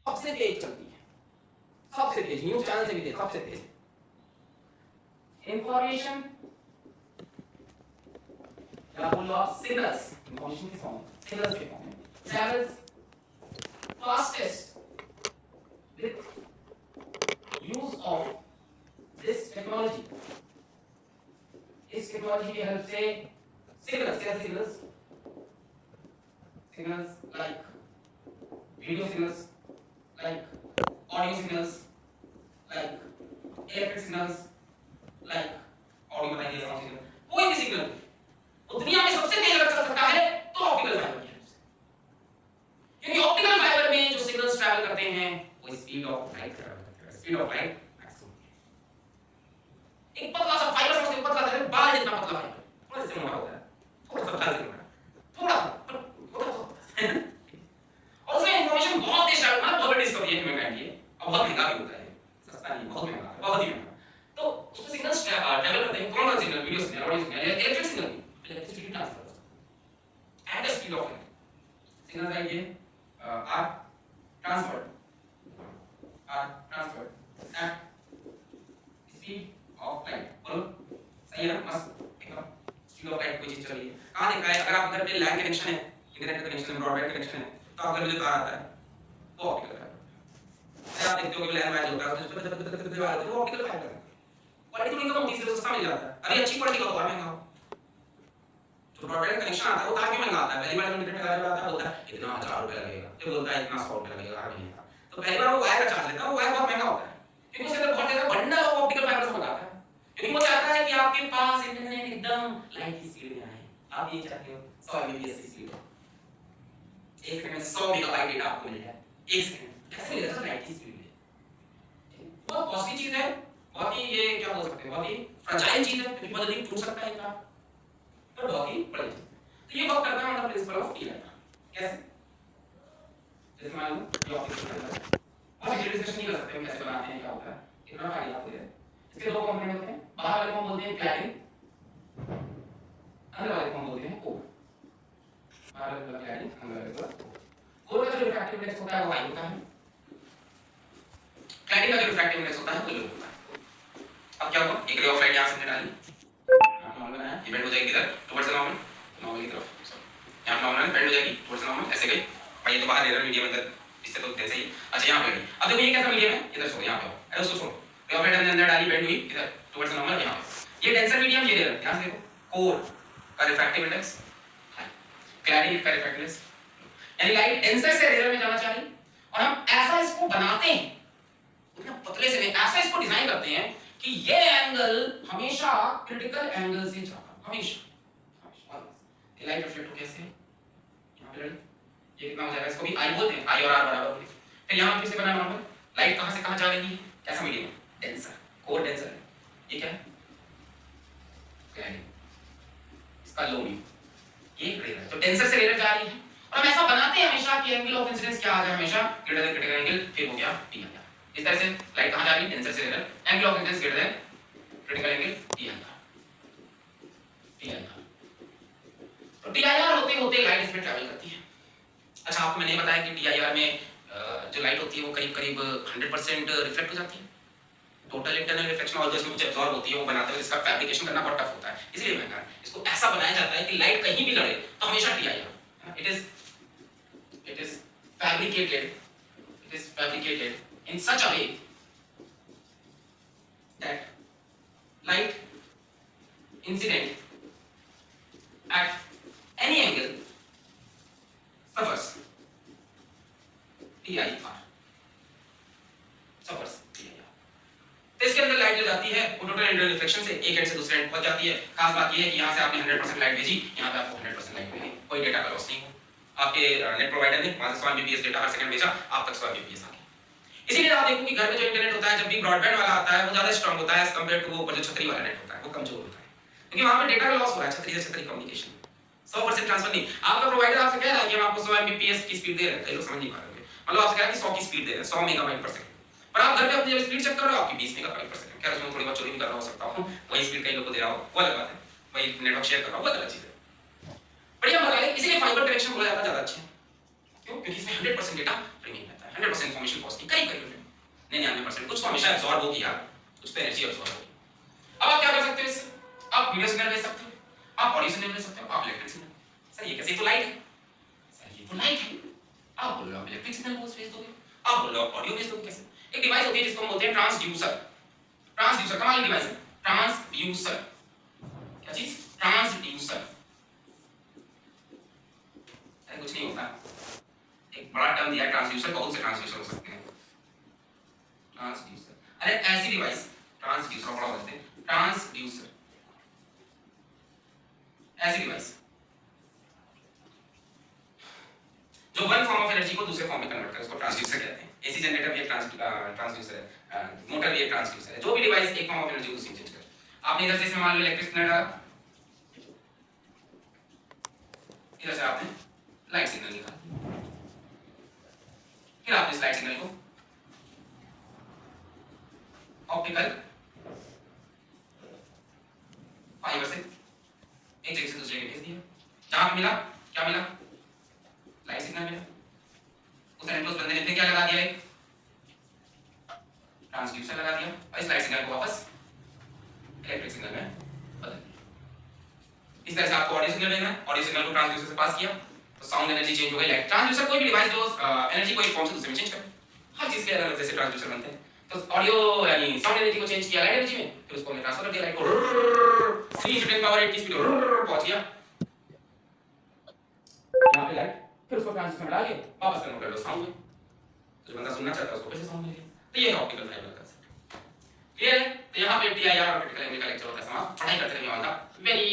सबसे तेज चलती है, सबसे तेज, न्यूज चैनल से भी तेज, सबसे तेज। इंफॉर्मेशन या बोल लो आप सिग्नल्स, इंफॉर्मेशन के फॉर्म, सिग्नल्स के फॉर्म में travels fastest with use of this technology. इस टेक्नोलॉजी की हेल्प से सिग्नल्स, कैसे signals, signals like video signals, like audio signals, like electric signals, like audio बताइए sound signal, कोई भी सिग्नल तो दुनिया में सबसे तेज अगर चल सकता है तो ऑप्टिकल फाइबर की हेल्प से, क्योंकि ऑप्टिकल फाइबर में जो सिग्नल्स ट्रैवल करते हैं वो स्पीड ऑफ लाइट ट्रैवल करते हैं, स्पीड ऑफ लाइट मैक्सिमम। एक पतला सा फाइबर समझते हैं, पतला सा बाल जितना पतला फाइबर, थोड़ा सा मोटा होता है, थोड़ा सा पतला होता है, थोड़ा सा और उसमें इंफॉर्मेशन बहुत तेज ट्रैवल करना, बहुत बड़ी डिस्कवरी है मैंने की, और बहुत महंगा भी होता है, सस्ता नहीं, बहुत महंगा, बहुत ही महंगा। तो उसमें सिग्नल्स ट्रैवल करते हैं, कौन सा signal, video signal, audio signal, electric signal, electricity transfer at the speed of light. Signals are ये are transferred at speed of light. बोलो सही है, मस्त एकदम। स्पीड ऑफ लाइट कोई चीज चल रही है, कहां देखा है, अगर आप घर पे लैन कनेक्शन है, इंटरनेट का कनेक्शन, ब्रॉडबैंड कनेक्शन है, तो अगर मुझे तार आता है तो ऑप्टिकल फाइबर। आप देखते हो कि लैंड मैच होता है तो वो ऑप्टिकल फाइबर है। क्वालिटी थोड़ी कम होती है, सस्ता मिल जाता है। अरे अच्छी क्वालिटी का तो और महंगा हो। तो ब्रॉडबैंड कनेक्शन आता है वो काफी महंगा आता है, पहली बार इंटरनेट का आता है बोलता है इतना 1000 रुपए लगेगा, फिर बोलता है इतना 100 रुपए लगेगा हर महीने का। तो पहली बार वो वायर का चार्ज लेता है, वो वायर बहुत महंगा होता है, क्योंकि उसके अंदर बहुत ज्यादा बंडल ऑफ ऑप्टिकल फाइबर से मंगाता है, क्योंकि वो चाहता है कि आपके पास इंटरनेट एकदम लाइट की स्पीड में आए। आप ये चाहते हो 100 एमबीपीएस की स्पीड, एक सेकंड में 100 मेगाबाइट डेटा आपको मिल जाए, एक सेकंड कैसे मिलेगा सर लाइट की स्पीड में। बहुत कॉस्टली चीज है, बहुत ही ये क्या बोल सकते हैं, बहुत ही फ्रजाइल चीज है, क्योंकि बहुत जल्दी टूट सकता है इनका, पर बहुत ही बड़ी चीज है। तो ये वर्क करता है मतलब प्रिंसिपल ऑफ टीआई। कैसे, जैसे मान लो ये ऑप्टिकल फाइबर है, और ये डिस्कशन नहीं कर सकते हम कैसे बनाते हैं, क्या होता है, इतना फाइल आपको दे। इसके दो कंपोनेंट होते हैं, बाहर वाले को हम बोलते हैं क्लैडिंग, अंदर वाले को हम बोलते हैं कोर। बाहर वाले को क्लैडिंग, अंदर वाले को कोर का जो रिफ्रैक्टिव इंडेक्स होता है वो हाई होता है, क्लैडिंग का जो रिफ्रैक्टिव इंडेक्स होता है वो लो होता है। अब क्या होगा, एक रे ऑफ लाइट यहां से हमने डाली, यहां नॉर्मल बनाया, ये बेंड हो जाएगी इधर टुवर्ड्स द नॉर्मल, नॉर्मल की तरफ, यहां नॉर्मल बेंड हो जाएगी टुवर्ड्स द नॉर्मल, ऐसे गई भाई, ये तो बाहर एरर मीडियम अंदर, इससे तो ऐसे ही। अच्छा यहां पे अब देखो ये कैसा मीडियम है, इधर छोड़ो, यहां पे अरे उसको छोड़ो, रे ऑफ लाइट हमने अंदर डाली, बेंड हुई इधर टुवर्ड्स द नॉर्मल, यहां पे ये डेंसर मीडियम, ये एरर, यहां से देखो कोर का रिफ्रैक्टिव इंडेक्स हाई, क्लैडिंग का रिफ्रैक्टिव इंडेक्स, यानी लाइट डेंसर से रेयर में जाना चाहिए, और हम ऐसा इसको बनाते हैं, इतना पतले से नहीं, ऐसा इसको डिजाइन करते हैं कि ये एंगल हमेशा क्रिटिकल एंगल से जाता, हमेशा ये लाइट रिफ्लेक्ट हो कैसे, यहां पे लड़ी, ये कितना हो जाएगा, इसको भी आई बोलते हैं, आई और आर बराबर होते हैं। फिर यहां फिर से बना नॉर्मल, लाइट कहां से कहां जा रही है, कैसा मीडियम, डेंसर, कोर डेंसर है, ये क्या है, क्लैडिंग, इसका लो मीडियम, ये रेयर, तो डेंसर से रेयर जा रही है, और हम ऐसा बनाते हैं हमेशा कि एंगल ऑफ इंसिडेंस क्या आ जाए, हमेशा ग्रेटर देन क्रिटिकल एंगल, फिर हो गया टी आर। इस तरह से लाइट कहां जा रही है, डेंसर से rare, angle of incidence greater than critical angle T R, T R. तो टी आर होते होते लाइट इसमें ट्रैवल करती है। अच्छा आपको मैंने बताया कि टी आर में जो लाइट होती है वो करीब करीब 100% रिफ्लेक्ट हो जाती है, टोटल इंटरनल रिफ्लेक्शन और जो इसमें कुछ एब्जॉर्ब होती है वो बनाते हुए इसका फैब्रिकेशन करना बहुत टफ होता है, इसलिए महंगा है। इसको ऐसा बनाया जाता है कि लाइट कहीं भी लड़े तो हमेशा T R, it is fabricated in such a way that light incident at any angle suffers TIR, suffers TIR। तो इसके अंदर लाइट जो जाती है वो टोटल इंटरनल रिफ्लेक्शन से एक एंड से दूसरे एंड पहुंच जाती है। खास बात ये है कि यहाँ से आपने 100% लाइट भेजी, यहाँ पे आपको 100% लाइट मिली, कोई डेटा का लॉस नहीं हो। आपके नेट प्रोवाइडर ने वहां से 100 एमबीपीएस डेटा हर सेकंड भेजा, आप तक 100 एमबीपीएस आ गया। इसीलिए आप देखो कि घर में जो इंटरनेट होता है, जब भी ब्रॉडबैंड वाला आता है वो ज्यादा स्ट्रांग होता है एज कंपेयर टू वो ऊपर जो छतरी वाला नेट होता है, वो कमजोर होता है, क्योंकि वहां पे डेटा का लॉस हो रहा है, छतरी से छतरी कम्युनिकेशन 100% ट्रांसफर नहीं। आपका प्रोवाइडर आपसे कह रहा है कि हम आपको 100 एमबीपीएस की स्पीड दे रहे हैं, कई लोग समझ नहीं पा रहे, मतलब आपसे कह रहा है कि 100 की स्पीड दे रहे हैं, 100 मेगाबाइट पर सेकंड, पर आप घर पे अपनी जब स्पीड चेक कर रहे हो आपकी 20 मेगाबाइट पर सेकंड, क्या उसमें थोड़ी बहुत चोरी भी कर रहा हो सकता हूं, वही स्पीड कई लोग को दे रहा हो, वो अलग बात है, वही नेटवर्क शेयर कर रहा हो, वो अलग चीज है। बढ़िया बताइए, इसीलिए फाइबर कनेक्शन बोला जाता है ज्यादा अच्छा है, क्यों, क्योंकि इसमें 100% डेटा प्रीमियम रहता है। 100% इन्फॉर्मेशन पहुंचती करीब करीब 99% कुछ तो हमेशा एब्जॉर्ब होगी यार, कुछ तो एनर्जी एब्जॉर्ब होगी। अब आप क्या कर सकते हो इससे? आप वीडियो सिग्नल भेज सकते हो, आप ऑडियो सिग्नल भेज सकते हो, आप इलेक्ट्रिक सिग्नल। सर ये कैसे? तो लाइट है सर, ये तो लाइट है। आप बोल रहे हो आप इलेक्ट्रिक सिग्नल भेज दोगे, आप बोल रहे हो आप ऑडियो भेज दोगे, कैसे? एक डिवाइस होती है जिसको हम बोलते हैं ट्रांसड्यूसर। ट्रांसड्यूसर कमाल की डिवाइस है, ट्रांसड्यूसर। क्या चीज? ट्रांसड्यूसर। अरे कुछ नहीं होता, एक बड़ा टर्म दिया है ट्रांसड्यूसर, बहुत से ट्रांसड्यूसर हो सकते हैं। ट्रांसड्यूसर, अरे ऐसी डिवाइस, ट्रांसड्यूसर बड़ा बोलते हैं, ट्रांसड्यूसर ऐसी डिवाइस जो वन फॉर्म ऑफ एनर्जी को दूसरे फॉर्म में कन्वर्ट करे, उसको ट्रांसड्यूसर कहते हैं। एसी जनरेटर भी एक ट्रांसड्यूसर है, मोटर भी एक ट्रांसड्यूसर है। जो भी डिवाइस एक फॉर्म ऑफ एनर्जी को दूसरी चेंज करे। आपने इधर से इसमें मान लो इलेक्ट्रिक सिग्नल डाला, इधर से आपने लाइट सिग्नल निकाला, फिर आपने इस लाइट सिग्नल को ऑप्टिकल फाइबर से एक जगह से दूसरी जगह भेज दिया। जहां पे मिला, क्या मिला? लाइट सिग्नल मिला। उस एंड पे उस बंदे ने फिर क्या लगा दिया? एक ट्रांसड्यूसर लगा दिया और इस लाइट सिग्नल को वापस इलेक्ट्रिक सिग्नल में बदल दिया। इस तरह से आपको ऑडियो सिग्नल लेना है, ऑडियो सिग्नल को ट्रांसड्यूसर से पास किया तो साउंड एनर्जी चेंज हो गई। लाइट ट्रांसड्यूसर कोई भी डिवाइस जो एनर्जी को एक फॉर्म से दूसरे में चेंज करे, हर चीज के अलग जैसे ट्रांसड्यूसर बनते हैं। तो ऑडियो यानी साउंड एनर्जी को चेंज किया लाइट एनर्जी में, फिर उसको हमने ट्रांसफर कर दिया, लाइट को 3 10 पावर 8 की स्पीड पहुंच गया यहां पे लाइट, फिर उसको ट्रांसड्यूसर में डाल के वापस कन्वर्ट कर दो साउंड में। जो बंदा सुनना चाहता है उसको कैसे साउंड मिलेगा। तो ये है ऑप्टिकल फाइबर का कंसेप्ट। क्लियर है? तो यहां पे टीआईआर और क्रिटिकल एंगल का लेक्चर होता है समाप्त। पढ़ाई करते रहिए ऑल द वेरी